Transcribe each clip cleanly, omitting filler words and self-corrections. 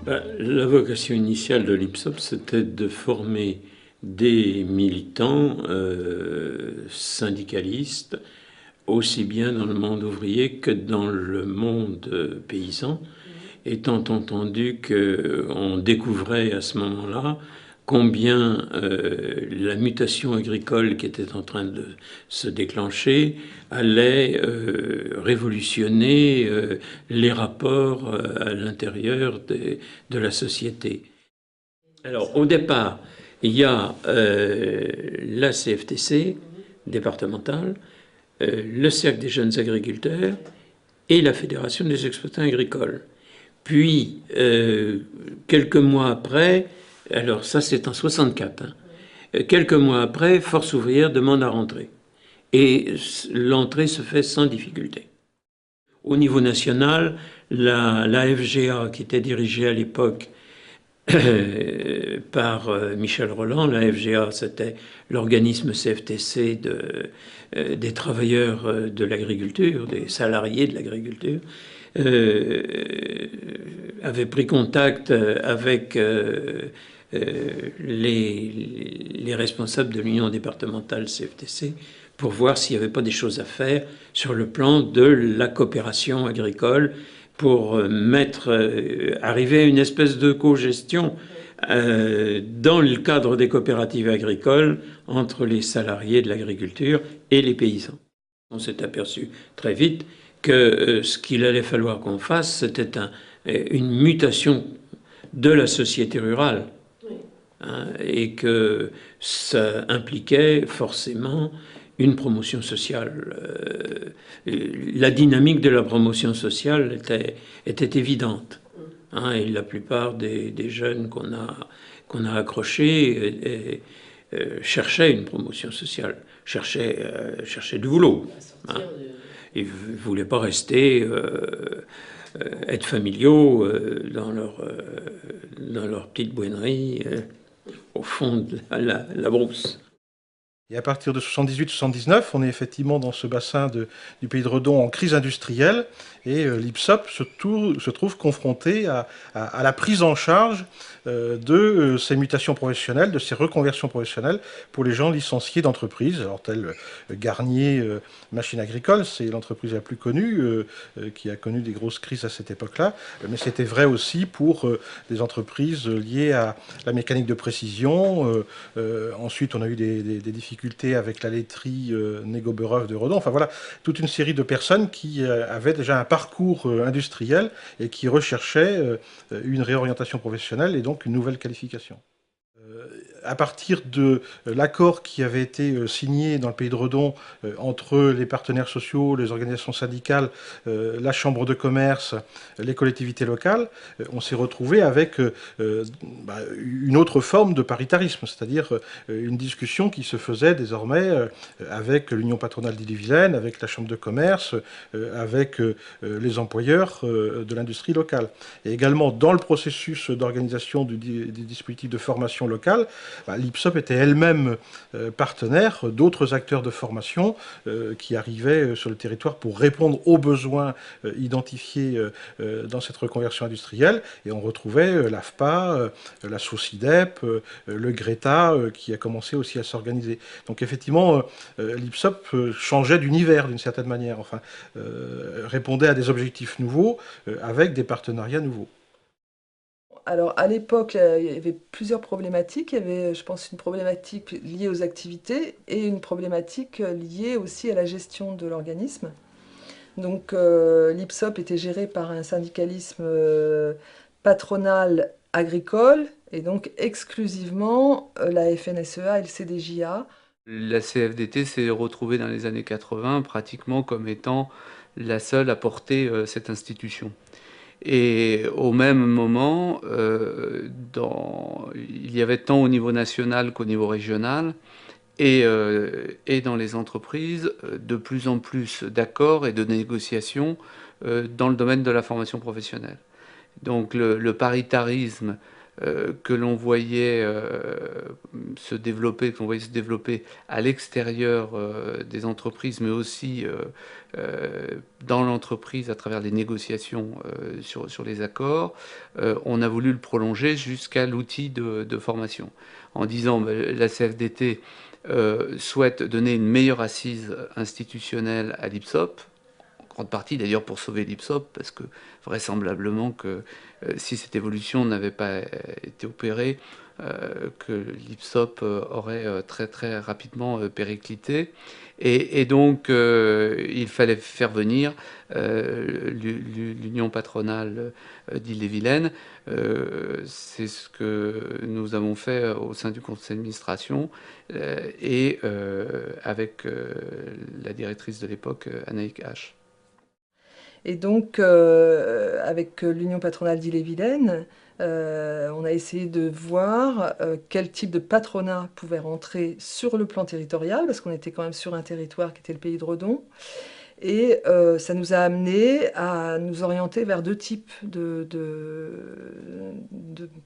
La vocation initiale de l'IPSOP, c'était de former des militants syndicalistes, aussi bien dans le monde ouvrier que dans le monde paysan, étant entendu qu'on découvrait à ce moment-là combien la mutation agricole qui était en train de se déclencher allait révolutionner les rapports à l'intérieur de la société. Alors, au départ, il y a la CFTC départementale, le Cercle des jeunes agriculteurs et la Fédération des exploitants agricoles. Puis, quelques mois après, alors ça c'est en 64, quelques mois après, Force ouvrière demande à rentrer. Et l'entrée se fait sans difficulté. Au niveau national, la FGA, qui était dirigée à l'époque par Michel Rolland, la FGA, c'était l'organisme CFTC des travailleurs de l'agriculture, des salariés de l'agriculture, avait pris contact avec les responsables de l'union départementale CFTC pour voir s'il n'y avait pas des choses à faire sur le plan de la coopération agricole pour arriver à une espèce de co-gestion dans le cadre des coopératives agricoles entre les salariés de l'agriculture et les paysans. On s'est aperçu très vite que ce qu'il allait falloir qu'on fasse, c'était une mutation de la société rurale, et que ça impliquait forcément une promotion sociale. La dynamique de la promotion sociale était évidente. Et la plupart des jeunes qu'on a accrochés cherchaient une promotion sociale, cherchaient du boulot. Ils ne voulaient pas rester être familiaux dans leur petite bouannerie au fond de la brousse. Et à partir de 78-79, on est effectivement dans ce bassin du pays de Redon en crise industrielle, et l'IPSOP se trouve confronté à la prise en charge de ces mutations professionnelles, de ces reconversions professionnelles pour les gens licenciés d'entreprises, alors telles Garnier Machines Agricoles, c'est l'entreprise la plus connue, qui a connu des grosses crises à cette époque-là, mais c'était vrai aussi pour des entreprises liées à la mécanique de précision. Ensuite, on a eu des difficultés avec la laiterie Négo-Beurœuf de Redon. Enfin voilà, toute une série de personnes qui avaient déjà un parcours industriel et qui recherchaient une réorientation professionnelle et donc une nouvelle qualification. À partir de l'accord qui avait été signé dans le pays de Redon entre les partenaires sociaux, les organisations syndicales, la chambre de commerce, les collectivités locales, on s'est retrouvé avec une autre forme de paritarisme, c'est-à-dire une discussion qui se faisait désormais avec l'Union patronale d'Ille-et-Vilaine, avec la chambre de commerce, avec les employeurs de l'industrie locale. Et également dans le processus d'organisation du dispositif de formation locale, l'IPSOP était elle-même partenaire d'autres acteurs de formation qui arrivaient sur le territoire pour répondre aux besoins identifiés dans cette reconversion industrielle. Et on retrouvait l'AFPA, la SOCIDEP, le GRETA qui a commencé aussi à s'organiser. Donc effectivement, l'IPSOP changeait d'univers d'une certaine manière, enfin, répondait à des objectifs nouveaux avec des partenariats nouveaux. Alors, à l'époque, il y avait plusieurs problématiques. Il y avait, je pense, une problématique liée aux activités et une problématique liée aussi à la gestion de l'organisme. Donc, l'IPSOP était géré par un syndicalisme patronal agricole et donc exclusivement la FNSEA et le CDJA. La CFDT s'est retrouvée dans les années 80 pratiquement comme étant la seule à porter cette institution. Et au même moment, il y avait tant au niveau national qu'au niveau régional, et dans les entreprises, de plus en plus d'accords et de négociations dans le domaine de la formation professionnelle. Donc le paritarisme que l'on voyait se développer, à l'extérieur des entreprises, mais aussi dans l'entreprise à travers les négociations sur les accords, on a voulu le prolonger jusqu'à l'outil de formation, en disant la CFDT souhaite donner une meilleure assise institutionnelle à l'IPSOP, en grande partie d'ailleurs pour sauver l'IPSOP, parce que vraisemblablement que si cette évolution n'avait pas été opérée, que l'IPSOP aurait très très rapidement périclité. Et donc il fallait faire venir l'Union patronale d'Ille-et-Vilaine. C'est ce que nous avons fait au sein du conseil d'administration et avec la directrice de l'époque, Anaïk H. Et donc, avec l'Union patronale d'Ille-et-Vilaine, on a essayé de voir quel type de patronat pouvait rentrer sur le plan territorial, parce qu'on était quand même sur un territoire qui était le Pays de Redon. Et ça nous a amené à nous orienter vers deux types de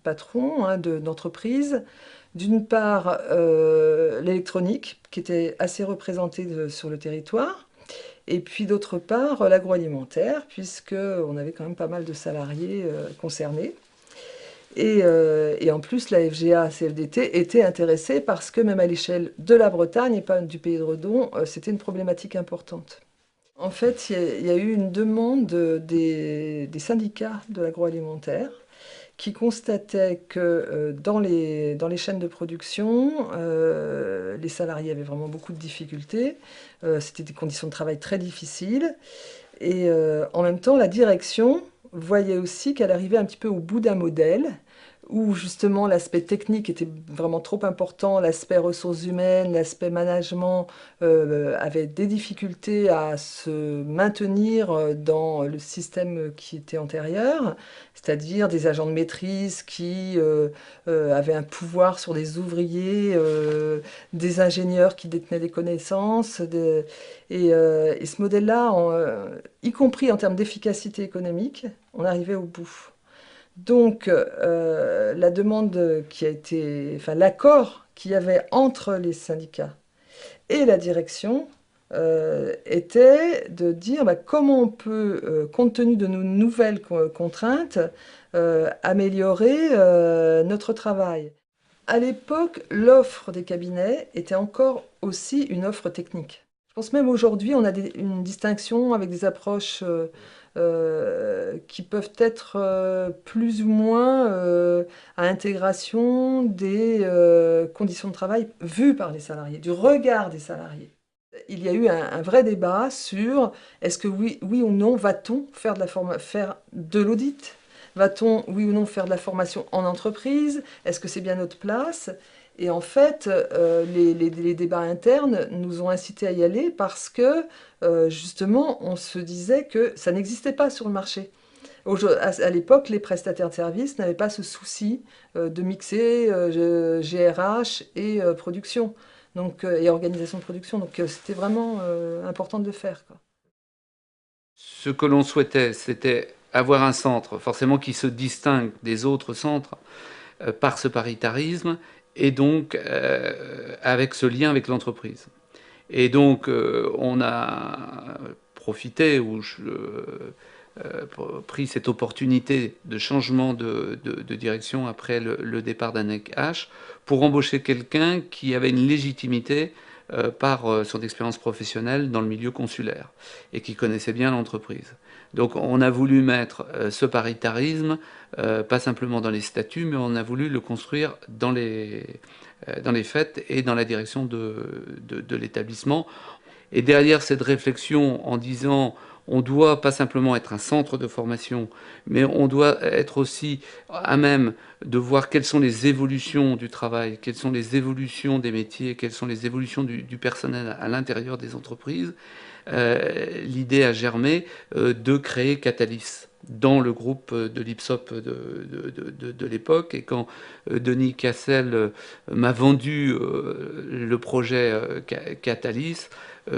patrons, hein, d'entreprises. D'une part, l'électronique, qui était assez représentée sur le territoire. Et puis d'autre part, l'agroalimentaire, puisqu'on avait quand même pas mal de salariés concernés. Et en plus, la FGA-CFDT était intéressée parce que même à l'échelle de la Bretagne et pas du Pays de Redon, c'était une problématique importante. En fait, il y a eu une demande des syndicats de l'agroalimentaire qui constataient que dans les chaînes de production, les salariés avaient vraiment beaucoup de difficultés. C'était des conditions de travail très difficiles. Et en même temps, la direction voyait aussi qu'elle arrivait un petit peu au bout d'un modèle où justement l'aspect technique était vraiment trop important, l'aspect ressources humaines, l'aspect management avait des difficultés à se maintenir dans le système qui était antérieur, c'est-à-dire des agents de maîtrise qui avaient un pouvoir sur des ouvriers, des ingénieurs qui détenaient des connaissances, et ce modèle-là, y compris en termes d'efficacité économique, on arrivait au bout. Donc, la demande qui a été, enfin l'accord qu'il y avait entre les syndicats et la direction était de dire comment on peut, compte tenu de nos nouvelles contraintes, améliorer notre travail. À l'époque, l'offre des cabinets était encore aussi une offre technique. Je pense même aujourd'hui, on a une distinction avec des approches qui peuvent être plus ou moins à intégration des conditions de travail vues par les salariés, du regard des salariés. Il y a eu un vrai débat sur est-ce que oui ou non va-t-on faire de l'audit? Va-t-on oui ou non faire de la formation en entreprise? Est-ce que c'est bien notre place? Et en fait, les débats internes nous ont incités à y aller parce que, justement, on se disait que ça n'existait pas sur le marché. À l'époque, les prestataires de services n'avaient pas ce souci de mixer GRH et production, donc, et organisation de production. Donc, c'était vraiment important de le faire, quoi. Ce que l'on souhaitait, c'était avoir un centre, forcément qui se distingue des autres centres par ce paritarisme, et donc avec ce lien avec l'entreprise. Et donc on a profité, pris cette opportunité de changement de direction après le départ d'Anaïk H pour embaucher quelqu'un qui avait une légitimité par son expérience professionnelle dans le milieu consulaire et qui connaissait bien l'entreprise. Donc on a voulu mettre ce paritarisme, pas simplement dans les statuts, mais on a voulu le construire dans les faits et dans la direction de l'établissement. Et derrière cette réflexion en disant on doit pas simplement être un centre de formation, mais on doit être aussi à même de voir quelles sont les évolutions du travail, quelles sont les évolutions des métiers, quelles sont les évolutions du personnel à l'intérieur des entreprises. L'idée a germé de créer Catalyst dans le groupe de l'IPSOP de l'époque. Et quand Denis Cassel m'a vendu le projet Catalyst,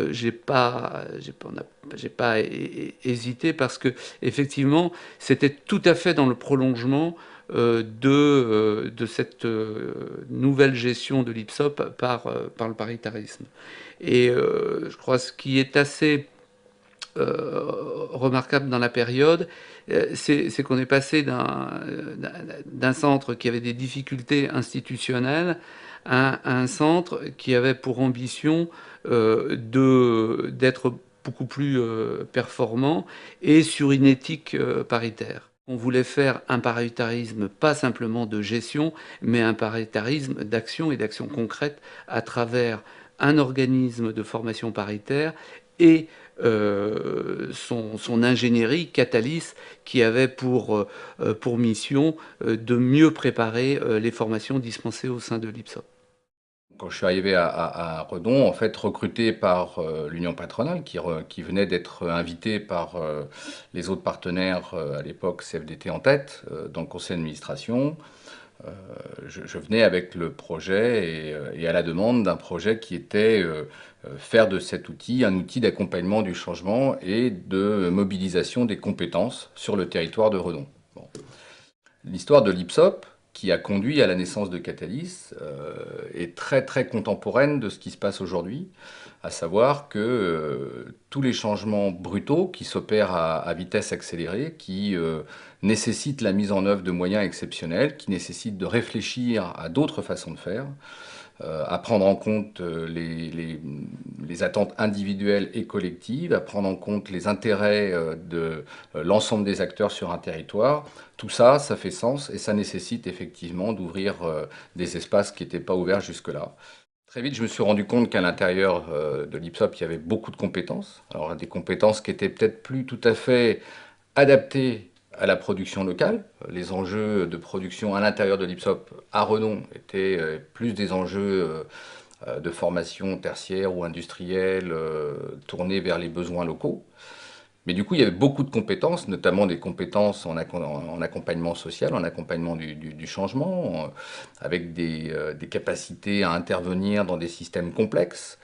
j'ai pas hésité parce que effectivement c'était tout à fait dans le prolongement de cette nouvelle gestion de l'IPSOP par le paritarisme. Et je crois ce qui est assez remarquable dans la période, c'est qu'on est passé d'un centre qui avait des difficultés institutionnelles à un centre qui avait pour ambition d'être beaucoup plus performant et sur une éthique paritaire. On voulait faire un paritarisme pas simplement de gestion, mais un paritarisme d'action et d'action concrète à travers un organisme de formation paritaire et son ingénierie, Catalys, qui avait pour mission de mieux préparer les formations dispensées au sein de l'IPSOP. Quand je suis arrivé à Redon, en fait, recruté par l'Union patronale, qui venait d'être invité par les autres partenaires, à l'époque CFDT en tête, dans le conseil d'administration, je venais avec le projet et à la demande d'un projet qui était faire de cet outil un outil d'accompagnement du changement et de mobilisation des compétences sur le territoire de Redon. Bon. L'histoire de l'IPSOP, qui a conduit à la naissance de Catalys, est très très contemporaine de ce qui se passe aujourd'hui, à savoir que tous les changements brutaux qui s'opèrent à vitesse accélérée, qui nécessitent la mise en œuvre de moyens exceptionnels, qui nécessitent de réfléchir à d'autres façons de faire, à prendre en compte les attentes individuelles et collectives, à prendre en compte les intérêts de l'ensemble des acteurs sur un territoire. Tout ça, ça fait sens et ça nécessite effectivement d'ouvrir des espaces qui n'étaient pas ouverts jusque-là. Très vite, je me suis rendu compte qu'à l'intérieur de l'IPSOP, il y avait beaucoup de compétences. Alors des compétences qui étaient peut-être plus tout à fait adaptées à la production locale. Les enjeux de production à l'intérieur de l'IPSOP à Redon étaient plus des enjeux de formation tertiaire ou industrielle tournés vers les besoins locaux. Mais du coup, il y avait beaucoup de compétences, notamment des compétences en accompagnement social, en accompagnement du changement, avec des capacités à intervenir dans des systèmes complexes.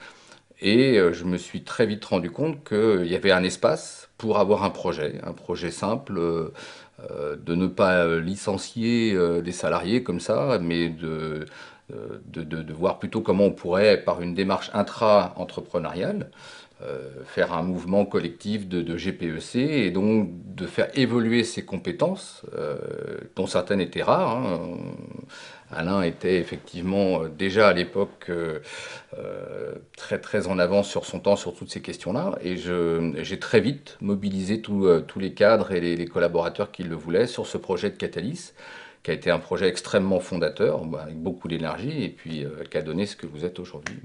Et je me suis très vite rendu compte qu'il y avait un espace pour avoir un projet simple, de ne pas licencier des salariés comme ça, mais de voir plutôt comment on pourrait, par une démarche intra-entrepreneuriale, faire un mouvement collectif de GPEC et donc de faire évoluer ses compétences, dont certaines étaient rares. Hein. Alain était effectivement déjà à l'époque très très en avance sur son temps sur toutes ces questions-là et j'ai très vite mobilisé tous les cadres et les collaborateurs qui le voulaient sur ce projet de Catalys, qui a été un projet extrêmement fondateur, avec beaucoup d'énergie et puis qui a donné ce que vous êtes aujourd'hui.